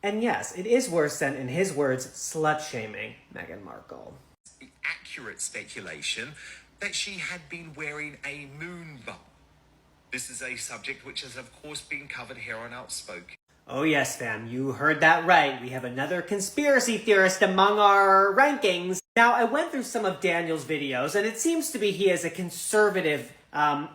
And yes, it is worse than, in his words, slut-shaming Meghan Markle. The accurate speculation that she had been wearing a moon bump. This is a subject which has, of course, been covered here on Outspoken. Oh yes, fam, you heard that right. We have another conspiracy theorist among our rankings. Now, I went through some of Daniel's videos, and it seems to be he is a conservative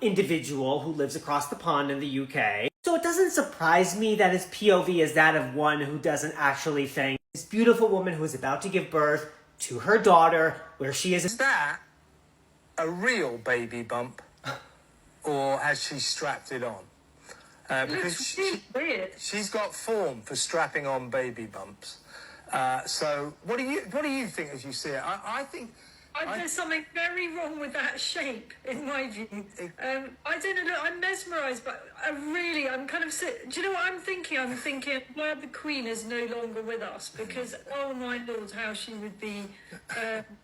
individual who lives across the pond in the UK. So it doesn't surprise me that his POV is that of one who doesn't actually think this beautiful woman who is about to give birth to her daughter, where she is... Is that a real baby bump? Or has she strapped it on? Because she's got form for strapping on baby bumps. So what do you think as you see it? I think there's something very wrong with that shape, in my view. I don't know. I'm mesmerised, but I'm kind of sick. Do you know what I'm thinking? I'm thinking, glad the Queen is no longer with us, because oh my lord, how she would be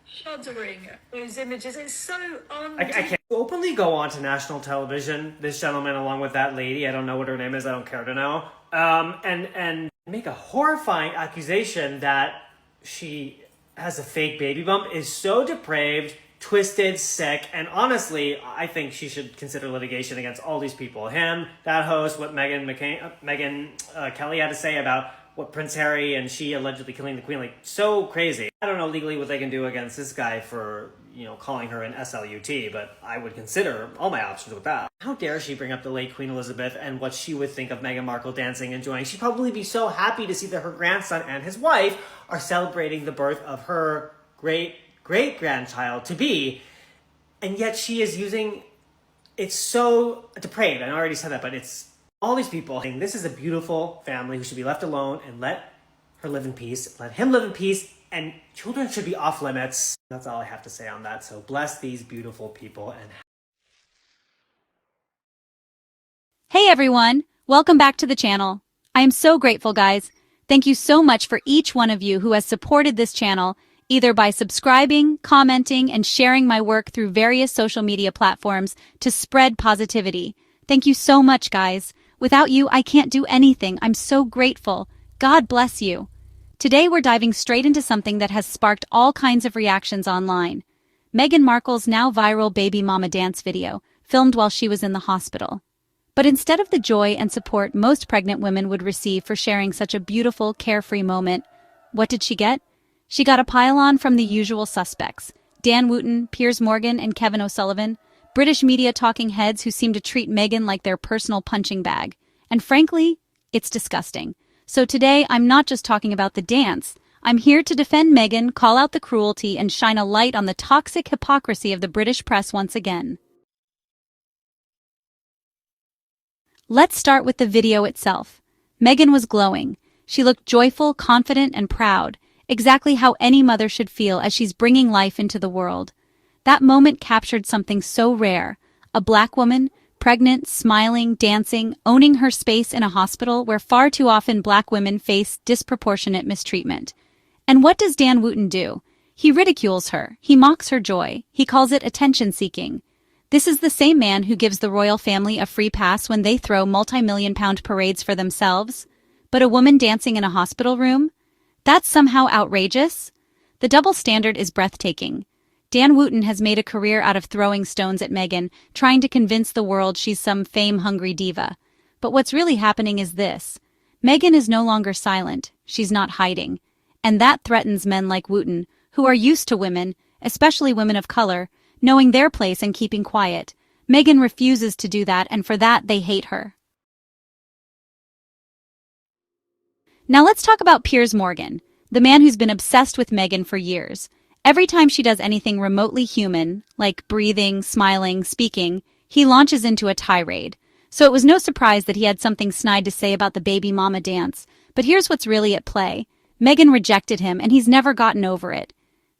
shuddering at those images. It's so I can't openly go on to national television, this gentleman along with that lady, I don't know what her name is, I don't care to know, and make a horrifying accusation that she has a fake baby bump is so depraved, twisted, sick, and honestly, I think she should consider litigation against all these people. Him, that host, what Meghan Kelly had to say about what Prince Harry and she allegedly killing the Queen, like, so crazy. I don't know legally what they can do against this guy for, calling her an SLUT, but I would consider all my options with that. How dare she bring up the late Queen Elizabeth and what she would think of Meghan Markle dancing, enjoying. She'd probably be so happy to see that her grandson and his wife are celebrating the birth of her great-great-grandchild to be, and yet she is using... It's so depraved. I already said that, but it's all these people saying this is a beautiful family who should be left alone and let her live in peace, let him live in peace, and children should be off limits. That's all I have to say on that. So bless these beautiful people. And hey everyone, welcome back to the channel. I am so grateful, guys. Thank you so much for each one of you who has supported this channel, either by subscribing, commenting, and sharing my work through various social media platforms to spread positivity. Thank you so much, guys. Without you, I can't do anything. I'm so grateful. God bless you. Today we're diving straight into something that has sparked all kinds of reactions online. Meghan Markle's now viral baby mama dance video, filmed while she was in the hospital. But instead of the joy and support most pregnant women would receive for sharing such a beautiful, carefree moment, what did she get? She got a pile-on from the usual suspects: Dan Wootton, Piers Morgan, and Kevin O'Sullivan, British media talking heads who seem to treat Meghan like their personal punching bag. And frankly, it's disgusting. So today, I'm not just talking about the dance. I'm here to defend Meghan, call out the cruelty, and shine a light on the toxic hypocrisy of the British press once again. Let's start with the video itself. Meghan was glowing. She looked joyful, confident, and proud, exactly how any mother should feel as she's bringing life into the world. That moment captured something so rare: a black woman, pregnant, smiling, dancing, owning her space in a hospital where far too often black women face disproportionate mistreatment. And what does Dan Wootton do? He ridicules her. He mocks her joy. He calls it attention-seeking. This is the same man who gives the royal family a free pass when they throw multi-million-pound parades for themselves. But a woman dancing in a hospital room? That's somehow outrageous? The double standard is breathtaking. Dan Wootton has made a career out of throwing stones at Meghan, trying to convince the world she's some fame-hungry diva. But what's really happening is this: Meghan is no longer silent. She's not hiding. And that threatens men like Wootton, who are used to women, especially women of color, knowing their place and keeping quiet. Meghan refuses to do that, and for that they hate her. Now let's talk about Piers Morgan, the man who's been obsessed with Meghan for years. Every time she does anything remotely human, like breathing, smiling, speaking, he launches into a tirade. So it was no surprise that he had something snide to say about the baby mama dance. But here's what's really at play. Meghan rejected him, and he's never gotten over it.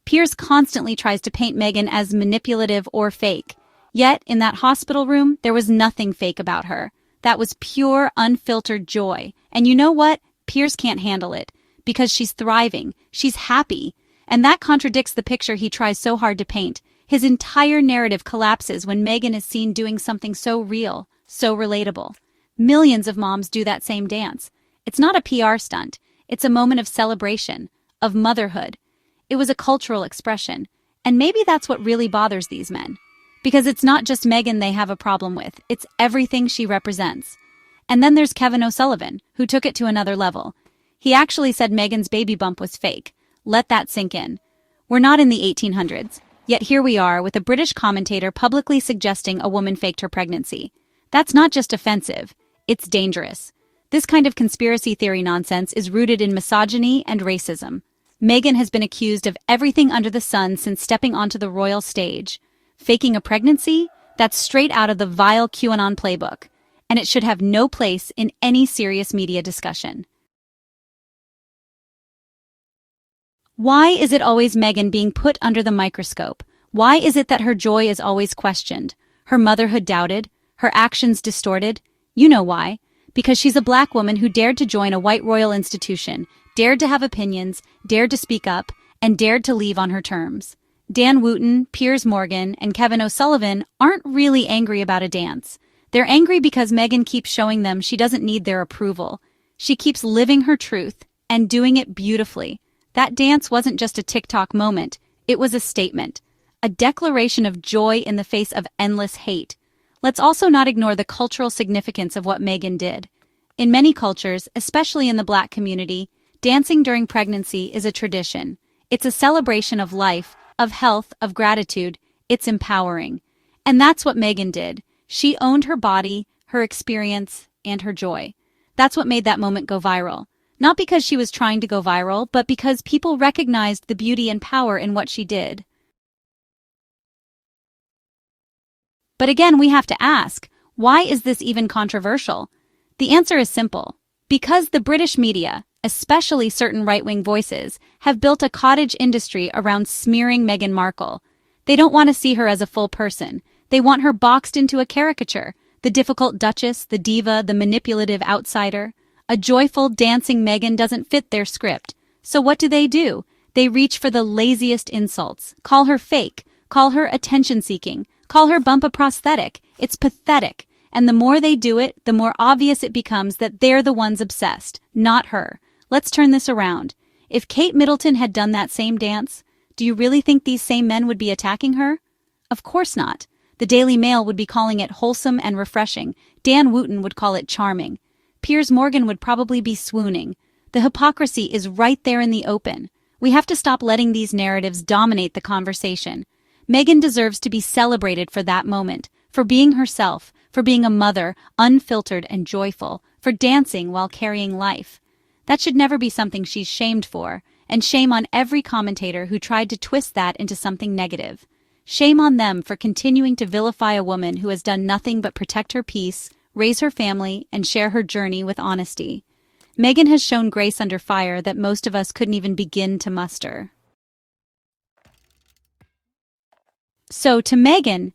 Piers constantly tries to paint Meghan as manipulative or fake. Yet, in that hospital room, there was nothing fake about her. That was pure, unfiltered joy. And you know what? Piers can't handle it. Because she's thriving. She's happy. And that contradicts the picture he tries so hard to paint. His entire narrative collapses when Meghan is seen doing something so real, so relatable. Millions of moms do that same dance. It's not a PR stunt. It's a moment of celebration, of motherhood. It was a cultural expression, and maybe that's what really bothers these men. Because it's not just Meghan they have a problem with, it's everything she represents. And then there's Kevin O'Sullivan, who took it to another level. He actually said Meghan's baby bump was fake. Let that sink in. We're not in the 1800s, yet here we are with a British commentator publicly suggesting a woman faked her pregnancy. That's not just offensive, it's dangerous. This kind of conspiracy theory nonsense is rooted in misogyny and racism. Meghan has been accused of everything under the sun since stepping onto the royal stage. Faking a pregnancy? That's straight out of the vile QAnon playbook, and it should have no place in any serious media discussion. Why is it always Meghan being put under the microscope? Why is it that her joy is always questioned, her motherhood doubted, her actions distorted? You know why. Because she's a black woman who dared to join a white royal institution, dared to have opinions, dared to speak up, and dared to leave on her terms. Dan Wooten, Piers Morgan, and Kevin O'Sullivan aren't really angry about a dance. They're angry because Meghan keeps showing them she doesn't need their approval. She keeps living her truth and doing it beautifully. That dance wasn't just a TikTok moment, it was a statement. A declaration of joy in the face of endless hate. Let's also not ignore the cultural significance of what Meghan did. In many cultures, especially in the black community, dancing during pregnancy is a tradition. It's a celebration of life, of health, of gratitude. It's empowering. And that's what Meghan did. She owned her body, her experience, and her joy. That's what made that moment go viral. Not because she was trying to go viral, but because people recognized the beauty and power in what she did. But again, we have to ask, why is this even controversial? The answer is simple. Because the British media, especially certain right-wing voices, have built a cottage industry around smearing Meghan Markle. They don't want to see her as a full person. They want her boxed into a caricature, the difficult duchess, the diva, the manipulative outsider. A joyful, dancing Meghan doesn't fit their script. So what do? They reach for the laziest insults, call her fake, call her attention-seeking, call her bump a prosthetic. It's pathetic. And the more they do it, the more obvious it becomes that they're the ones obsessed, not her. Let's turn this around. If Kate Middleton had done that same dance, do you really think these same men would be attacking her? Of course not. The Daily Mail would be calling it wholesome and refreshing. Dan Wooten would call it charming. Piers Morgan would probably be swooning. The hypocrisy is right there in the open. We have to stop letting these narratives dominate the conversation. Meghan deserves to be celebrated for that moment, for being herself, for being a mother, unfiltered and joyful, for dancing while carrying life. That should never be something she's shamed for, and shame on every commentator who tried to twist that into something negative. Shame on them for continuing to vilify a woman who has done nothing but protect her peace, raise her family, and share her journey with honesty. Meghan has shown grace under fire that most of us couldn't even begin to muster. So to Meghan,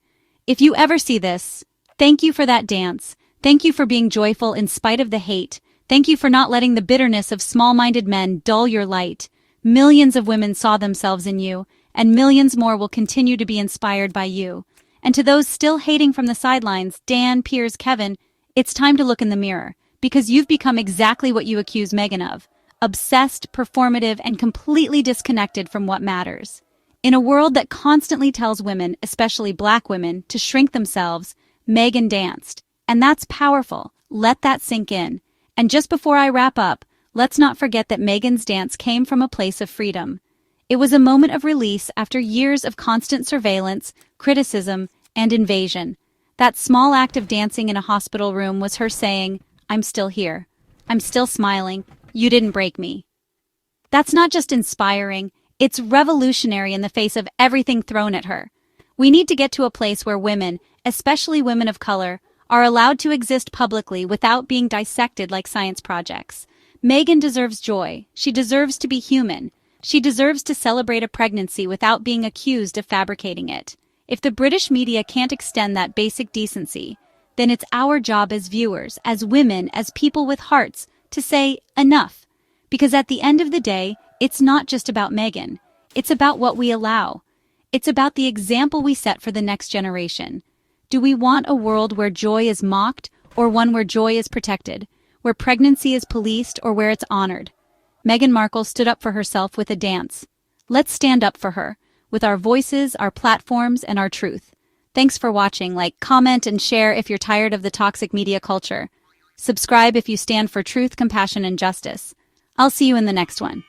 if you ever see this, thank you for that dance. Thank you for being joyful in spite of the hate. Thank you for not letting the bitterness of small-minded men dull your light. Millions of women saw themselves in you, and millions more will continue to be inspired by you. And to those still hating from the sidelines, Dan, Piers, Kevin, it's time to look in the mirror, because you've become exactly what you accuse Meghan of. Obsessed, performative, and completely disconnected from what matters. In a world that constantly tells women, especially black women, to shrink themselves, Meghan danced. And that's powerful. Let that sink in. And just before I wrap up, let's not forget that Meghan's dance came from a place of freedom. It was a moment of release after years of constant surveillance, criticism, and invasion. That small act of dancing in a hospital room was her saying, "I'm still here. I'm still smiling. You didn't break me." That's not just inspiring, it's revolutionary in the face of everything thrown at her. We need to get to a place where women, especially women of color, are allowed to exist publicly without being dissected like science projects. Meghan deserves joy. She deserves to be human. She deserves to celebrate a pregnancy without being accused of fabricating it. If the British media can't extend that basic decency, then it's our job as viewers, as women, as people with hearts, to say enough. Because at the end of the day, it's not just about Meghan. It's about what we allow. It's about the example we set for the next generation. Do we want a world where joy is mocked, or one where joy is protected, where pregnancy is policed, or where it's honored? Meghan Markle stood up for herself with a dance. Let's stand up for her, with our voices, our platforms, and our truth. Thanks for watching. Like, comment, and share if you're tired of the toxic media culture. Subscribe if you stand for truth, compassion, and justice. I'll see you in the next one.